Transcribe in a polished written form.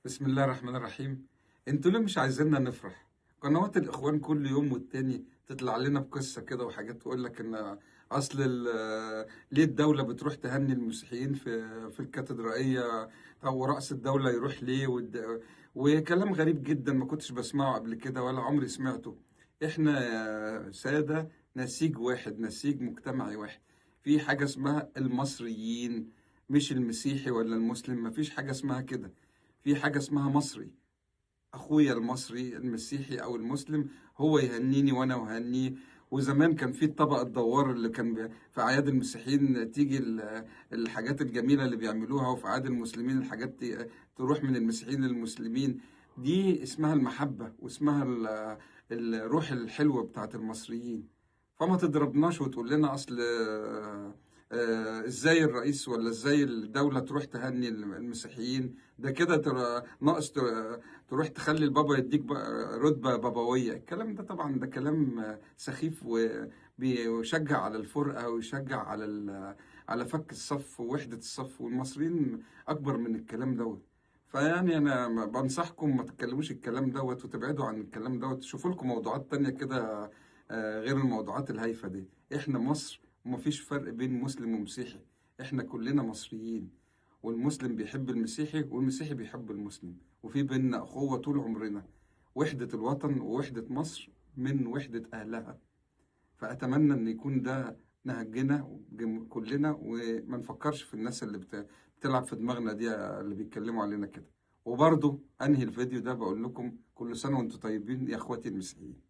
بسم الله الرحمن الرحيم. انتوا ليه مش عايزيننا نفرح؟ قنوات الاخوان كل يوم والتاني تطلع لنا بقصه كده وحاجات تقول لك ان اصل ليه الدوله بتروح تهني المسيحيين في الكاتدرائيه؟ او رأس الدوله يروح ليه وكلام غريب جدا ما كنتش بسمعه قبل كده ولا عمري سمعته. احنا يا ساده نسيج واحد، نسيج مجتمعي واحد. في حاجه اسمها المصريين، مش المسيحي ولا المسلم. مفيش حاجه اسمها كده. في حاجة اسمها مصري. أخويا المصري المسيحي أو المسلم هو يهنيني وأنا أهنيه. وزمان كان في الطبق الدوار اللي كان في أعياد المسيحيين تيجي الحاجات الجميلة اللي بيعملوها، وفي أعياد المسلمين الحاجات تروح من المسيحيين للمسلمين. دي اسمها المحبة واسمها الروح الحلوة بتاعت المصريين. فما تضربناش وتقول لنا أصل ازاي الرئيس ولا ازاي الدولة تروح تهني المسيحيين. ده كده ناقص تروح تخلي البابا يديك رتبة بابوية. الكلام ده طبعا ده كلام سخيف، وبيشجع على الفرقة ويشجع على على فك الصف ووحدة الصف، والمصريين أكبر من الكلام دوت. فيعني أنا بنصحكم ما تتكلموش الكلام دوت وتبعدوا عن الكلام دوت. تشوفوا لكم موضوعات تانية كده غير الموضوعات الهايفة دي. إحنا مصر ومفيش فرق بين مسلم ومسيحي. إحنا كلنا مصريين، والمسلم بيحب المسيحي والمسيحي بيحب المسلم، وفي بيننا أخوة طول عمرنا. وحدة الوطن ووحدة مصر من وحدة أهلها. فأتمنى أن يكون ده نهجنا كلنا، وما نفكرش في الناس اللي بتلعب في دماغنا دي، اللي بيتكلموا علينا كده. وبرضو أنهي الفيديو ده بقول لكم كل سنة وانتم طيبين يا أخواتي المسيحيين.